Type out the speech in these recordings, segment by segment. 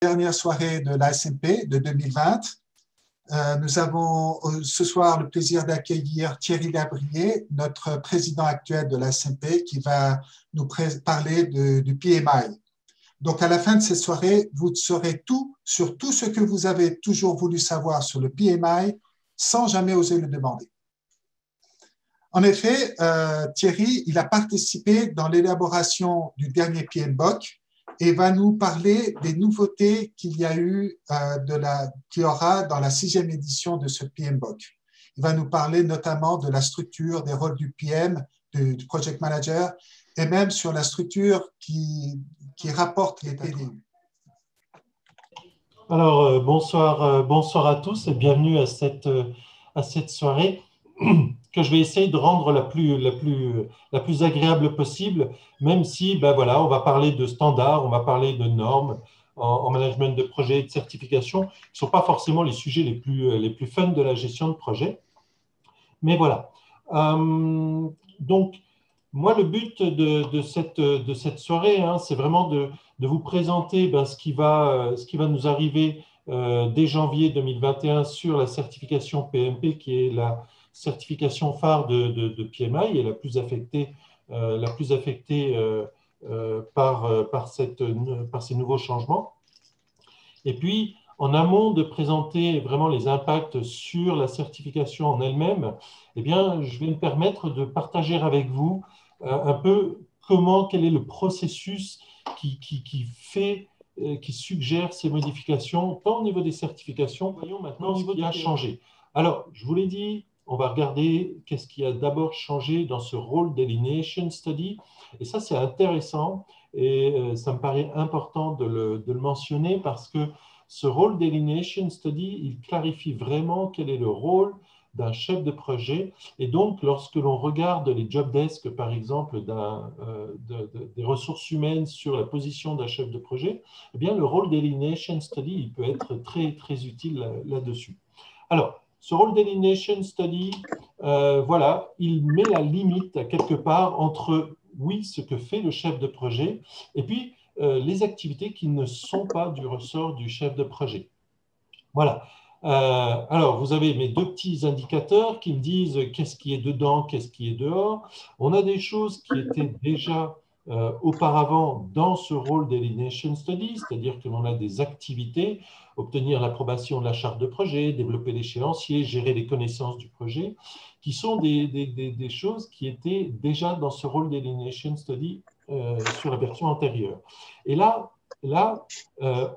dernière soirée de l'ASMP de 2020. Nous avons ce soir le plaisir d'accueillir Thierry Labrier, notre président actuel de l'ASMP, qui va nous parler du PMI. Donc, à la fin de cette soirée, vous saurez tout sur tout ce que vous avez toujours voulu savoir sur le PMI sans jamais oser le demander. En effet, Thierry, il a participé dans l'élaboration du dernier PMBOK et va nous parler des nouveautés qu'il y a eu, qu'il y aura dans la 6e édition de ce PMBOK. Il va nous parler notamment de la structure, des rôles du PM, du Project Manager, et même sur la structure qui rapporte les PDU. Alors, bonsoir à tous et bienvenue à cette soirée que je vais essayer de rendre la plus agréable possible, même si, ben voilà, on va parler de standards, on va parler de normes en management de projet et de certification, qui ne sont pas forcément les sujets les plus fun de la gestion de projet. Mais voilà. Donc, moi, le but de cette soirée, c'est vraiment de vous présenter ce qui va nous arriver dès janvier 2021 sur la certification PMP, qui est la certification phare de PMI et la plus affectée par ces nouveaux changements. Et puis, en amont de présenter vraiment les impacts sur la certification en elle-même, eh bien, je vais me permettre de partager avec vous un peu quel est le processus qui suggère ces modifications, tant au niveau des certifications, voyons maintenant au niveau qui a changé. Alors, je vous l'ai dit, on va regarder qu'est-ce qui a d'abord changé dans ce Role Delineation Study. Et ça, c'est intéressant et ça me paraît important de le mentionner parce que ce Role Delineation Study, il clarifie vraiment quel est le rôle d'un chef de projet. Et donc, lorsque l'on regarde les job desks, par exemple, des ressources humaines sur la position d'un chef de projet, eh bien, le Role Delineation Study, il peut être très, très utile là-dessus. Alors, ce Role Delineation Study, voilà, il met la limite à quelque part entre, oui, ce que fait le chef de projet, et puis les activités qui ne sont pas du ressort du chef de projet. Voilà. Alors, vous avez mes deux petits indicateurs qui me disent qu'est-ce qui est dedans, qu'est-ce qui est dehors. On a des choses qui étaient déjà auparavant dans ce Role Delineation Study, c'est-à-dire que l'on a des activités, obtenir l'approbation de la charte de projet, développer l'échéancier, gérer les connaissances du projet, qui sont des choses qui étaient déjà dans ce Role Delineation Study sur la version antérieure. Et là,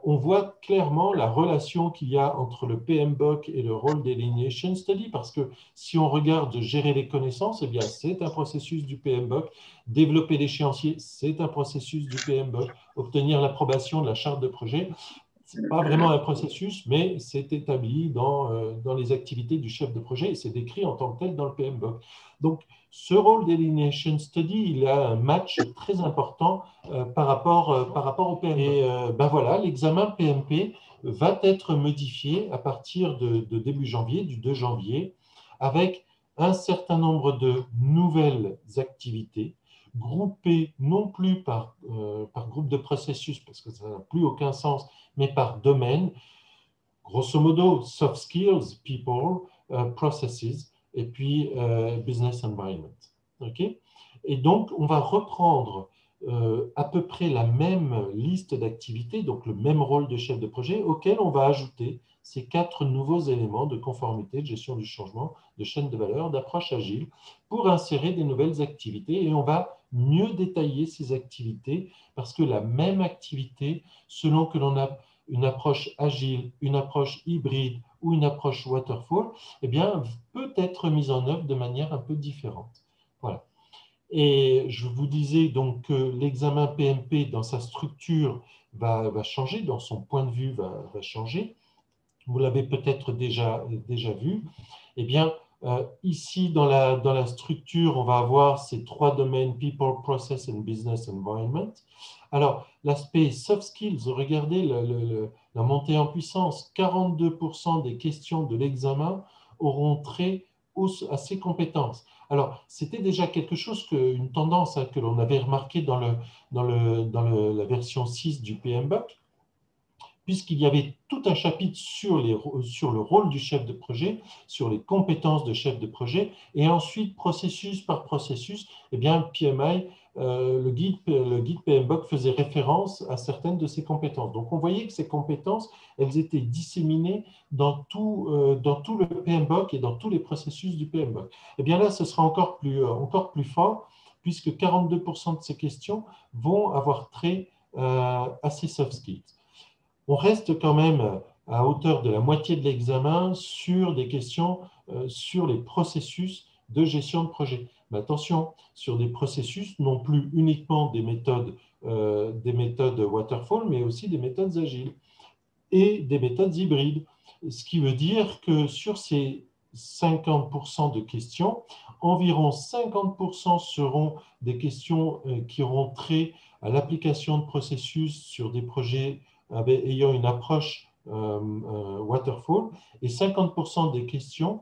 on voit clairement la relation qu'il y a entre le PMBOK et le Role Delineation Study, parce que si on regarde gérer les connaissances, eh bien, c'est un processus du PMBOK. Développer l'échéancier, c'est un processus du PMBOK. Obtenir l'approbation de la charte de projet, ce n'est pas vraiment un processus, mais c'est établi dans les activités du chef de projet et c'est décrit en tant que tel dans le PMBOK. Donc, ce Role Delineation Study, il a un match très important par rapport au PMP. Et ben voilà, l'examen PMP va être modifié à partir de début janvier, du 2 janvier, avec un certain nombre de nouvelles activités, groupées non plus par groupe de processus, parce que ça n'a plus aucun sens, mais par domaine. Grosso modo, soft skills, people, processes, et puis business environment. Okay? Et donc, on va reprendre à peu près la même liste d'activités, donc le même rôle de chef de projet, auquel on va ajouter ces 4 nouveaux éléments de conformité, de gestion du changement, de chaîne de valeur, d'approche agile, pour insérer des nouvelles activités. Et on va mieux détailler ces activités, parce que la même activité, selon que l'on a une approche agile, une approche hybride ou une approche waterfall, eh bien, peut être mise en œuvre de manière un peu différente. Voilà. Et je vous disais donc que l'examen PMP, dans sa structure, va changer, dans son point de vue, va changer. Vous l'avez peut-être déjà vu. Eh bien, ici, dans la structure, on va avoir ces 3 domaines, People, Process and Business Environment. Alors, l'aspect soft skills, regardez la montée en puissance. 42% des questions de l'examen auront trait à ces compétences. Alors, c'était déjà quelque chose, une tendance que l'on avait remarqué dans la version 6 du PMBOK. puisqu'il y avait tout un chapitre sur le rôle du chef de projet, sur les compétences de chef de projet, et ensuite, processus par processus, eh bien, PMI, le guide PMBOK faisait référence à certaines de ces compétences. Donc, on voyait que ces compétences, elles étaient disséminées dans tout le PMBOK et dans tous les processus du PMBOK. Eh bien là, ce sera encore plus fort, puisque 42% de ces questions vont avoir trait à ces soft skills. On reste quand même à hauteur de la moitié de l'examen sur des questions sur les processus de gestion de projet. Mais attention, sur des processus, non plus uniquement des méthodes waterfall, mais aussi des méthodes agiles et des méthodes hybrides. Ce qui veut dire que sur ces 50% de questions, environ 50% seront des questions qui auront trait à l'application de processus sur des projets ayant une approche waterfall, et 50% des questions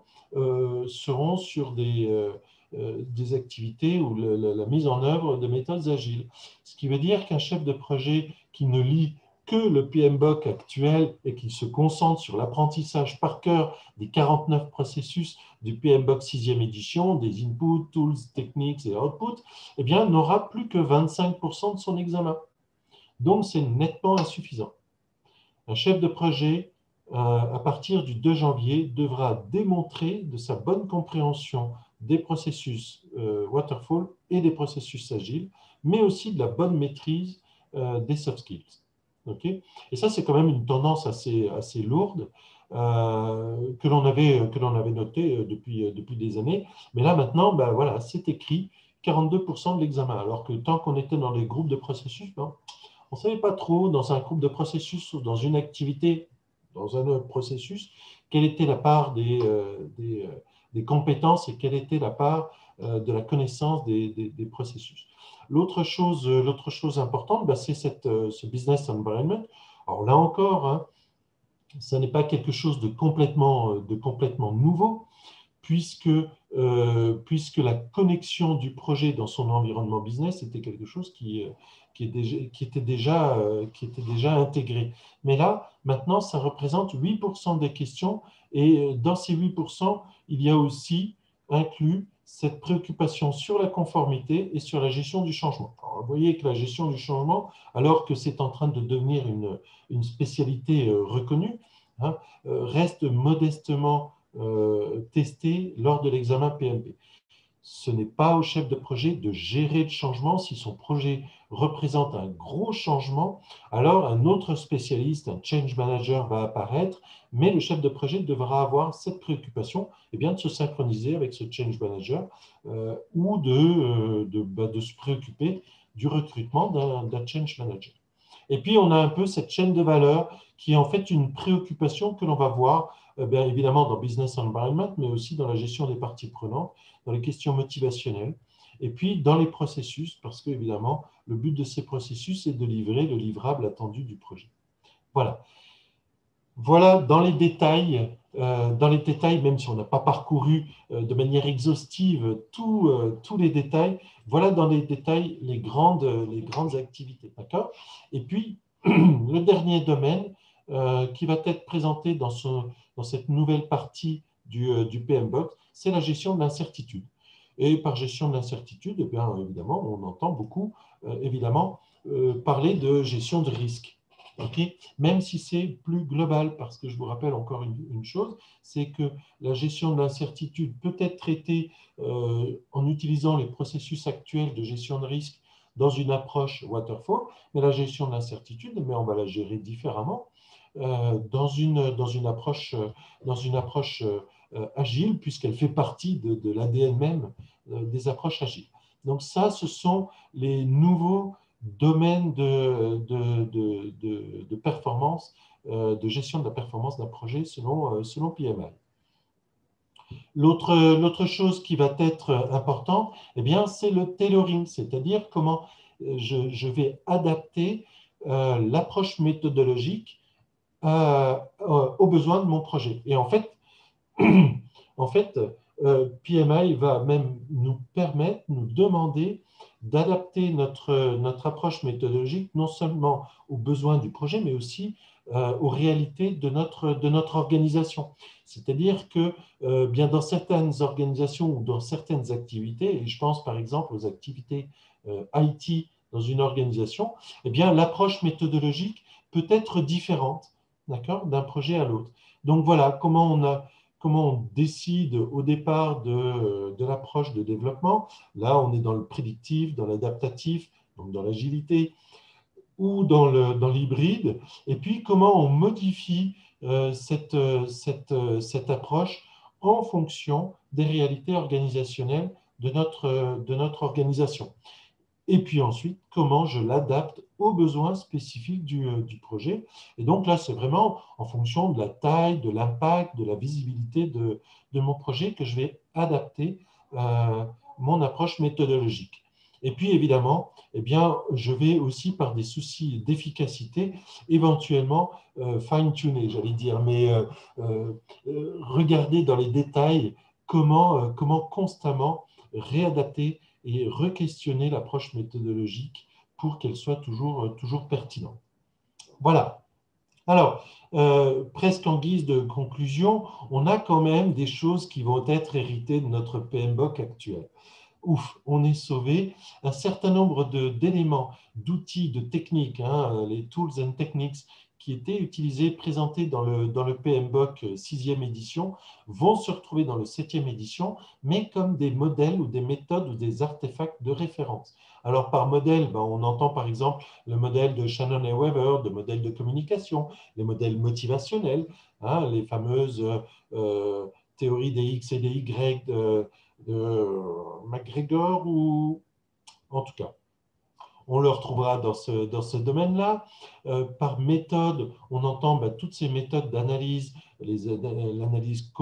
seront sur des activités ou la mise en œuvre de méthodes agiles. Ce qui veut dire qu'un chef de projet qui ne lit que le PMBOK actuel et qui se concentre sur l'apprentissage par cœur des 49 processus du PMBOK 6e édition, des inputs, tools, techniques et outputs, eh bien, n'aura plus que 25% de son examen. Donc, c'est nettement insuffisant. Un chef de projet, à partir du 2 janvier, devra démontrer de sa bonne compréhension des processus waterfall et des processus agiles, mais aussi de la bonne maîtrise des soft skills. Okay. Et ça, c'est quand même une tendance assez lourde que l'on avait notée depuis des années. Mais là, maintenant, ben, voilà, c'est écrit 42% de l'examen. Alors que tant qu'on était dans les groupes de processus, ben, on ne savait pas trop dans un groupe de processus ou dans une activité, dans un processus, quelle était la part des compétences et quelle était la part de la connaissance des processus. L'autre chose importante, ben, c'est ce business environment. Alors là encore, hein, ça n'est pas quelque chose de complètement nouveau, puisque la connexion du projet dans son environnement business était quelque chose qui était déjà intégré. Mais là, maintenant, ça représente 8% des questions, et dans ces 8%, il y a aussi inclus cette préoccupation sur la conformité et sur la gestion du changement. Alors, vous voyez que la gestion du changement, alors que c'est en train de devenir une spécialité reconnue, hein, reste modestement testé lors de l'examen PMP. Ce n'est pas au chef de projet de gérer le changement. Si son projet représente un gros changement, alors un autre spécialiste, un change manager, va apparaître, mais le chef de projet devra avoir cette préoccupation, eh bien, de se synchroniser avec ce change manager ou de se préoccuper du recrutement d'un change manager. Et puis, on a un peu cette chaîne de valeur qui est en fait une préoccupation que l'on va voir, bien évidemment, dans Business Environment, mais aussi dans la gestion des parties prenantes, dans les questions motivationnelles, et puis dans les processus, parce qu'évidemment, le but de ces processus est de livrer le livrable attendu du projet. Voilà. Voilà dans les détails, même si on n'a pas parcouru de manière exhaustive tous les détails, voilà dans les détails les grandes activités. D'accord ? Et puis, le dernier domaine qui va être présenté dans cette nouvelle partie du PMBOK, c'est la gestion de l'incertitude. Et par gestion de l'incertitude, eh bien, évidemment, on entend beaucoup parler de gestion de risque. Okay. Même si c'est plus global, parce que je vous rappelle encore une chose, c'est que la gestion de l'incertitude peut être traitée en utilisant les processus actuels de gestion de risque dans une approche waterfall, mais la gestion de l'incertitude, mais on va la gérer différemment dans une approche agile, puisqu'elle fait partie de l'ADN même des approches agiles. Donc ça, ce sont les nouveaux domaine de performance, de gestion de la performance d'un projet selon PMI. L'autre chose qui va être importante, eh bien, c'est le tailoring, c'est-à-dire comment je vais adapter l'approche méthodologique aux besoins de mon projet. Et en fait, PMI va même nous demander d'adapter notre approche méthodologique non seulement aux besoins du projet, mais aussi aux réalités de notre organisation. C'est-à-dire que bien dans certaines organisations ou dans certaines activités, et je pense par exemple aux activités IT dans une organisation, eh bien l'approche méthodologique peut être différente, d'accord, d'un projet à l'autre. Donc voilà comment on décide au départ de l'approche de développement. Là, on est dans le prédictif, dans l'adaptatif, donc dans l'agilité ou dans l'hybride. Et puis, comment on modifie cette approche en fonction des réalités organisationnelles de notre organisation. Et puis ensuite, comment je l'adapte aux besoins spécifiques du projet. Et donc là, c'est vraiment en fonction de la taille, de l'impact, de la visibilité de mon projet que je vais adapter mon approche méthodologique. Et puis évidemment, eh bien, je vais aussi, par des soucis d'efficacité, éventuellement fine-tuner, j'allais dire, mais regarder dans les détails comment constamment réadapter et re-questionner l'approche méthodologique pour qu'elle soit toujours pertinente. Voilà. Alors, presque en guise de conclusion, on a quand même des choses qui vont être héritées de notre PMBOK actuel. Ouf, on est sauvé. Un certain nombre d'éléments, d'outils, de techniques, les tools and techniques qui étaient utilisés, présentés dans le PMBOK 6e édition, vont se retrouver dans le 7e édition, mais comme des modèles ou des méthodes ou des artefacts de référence. Alors, par modèle, on entend par exemple le modèle de Shannon et Weber, de modèles de communication, les modèles motivationnels, les fameuses théories des X et des Y de McGregor, ou en tout cas, on le retrouvera dans ce domaine-là. Par méthode, on entend toutes ces méthodes d'analyse, l'analyse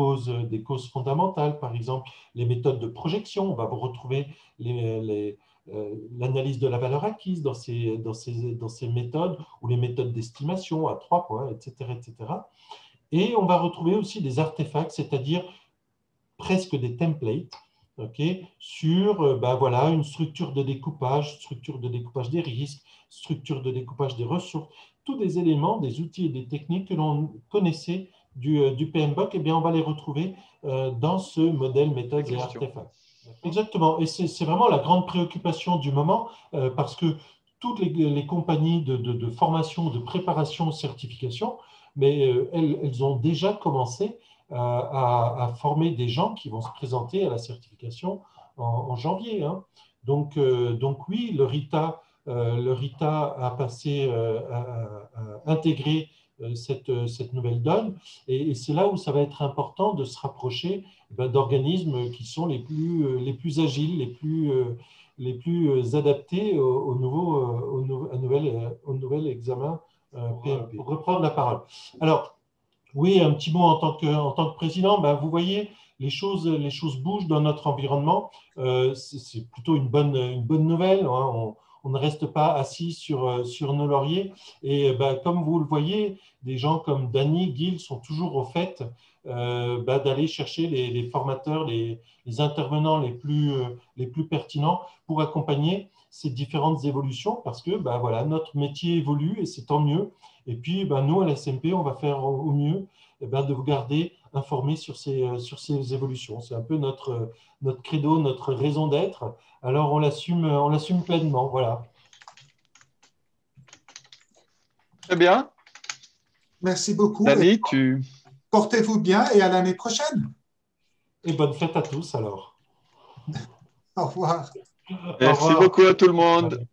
des causes fondamentales, par exemple, les méthodes de projection. On va vous retrouver l'analyse de la valeur acquise dans ces méthodes, ou les méthodes d'estimation à 3 points, etc., etc. Et on va retrouver aussi des artefacts, c'est-à-dire presque des templates, sur voilà, une structure de découpage des risques, structure de découpage des ressources, tous des éléments, des outils et des techniques que l'on connaissait du PMBOK, on va les retrouver dans ce modèle méthode et artefacts. Exactement, et c'est vraiment la grande préoccupation du moment, parce que toutes les compagnies de formation, de préparation, de certification, mais elles ont déjà commencé à former des gens qui vont se présenter à la certification en janvier. Donc oui, le RITA a passé à intégrer cette nouvelle donne, et c'est là où ça va être important de se rapprocher d'organismes qui sont les plus agiles, les plus adaptés au nouvel examen PMP. Pour reprendre la parole. Alors, oui, un petit mot en tant que président. Vous voyez, les choses bougent dans notre environnement. C'est plutôt une bonne nouvelle. On ne reste pas assis sur nos lauriers. Et comme vous le voyez, des gens comme Danny, Gil sont toujours au fait d'aller chercher les formateurs, les intervenants les plus pertinents pour accompagner ces différentes évolutions, parce que voilà, notre métier évolue et c'est tant mieux. Et puis, nous, à la SMP, on va faire au mieux de vous garder informés sur ces évolutions. C'est un peu notre credo, notre raison d'être. Alors, on l'assume pleinement. Voilà. Très bien. Merci beaucoup. Danny, portez-vous bien et à l'année prochaine. Et bonne fête à tous, alors. Au revoir. Merci beaucoup à tout le monde.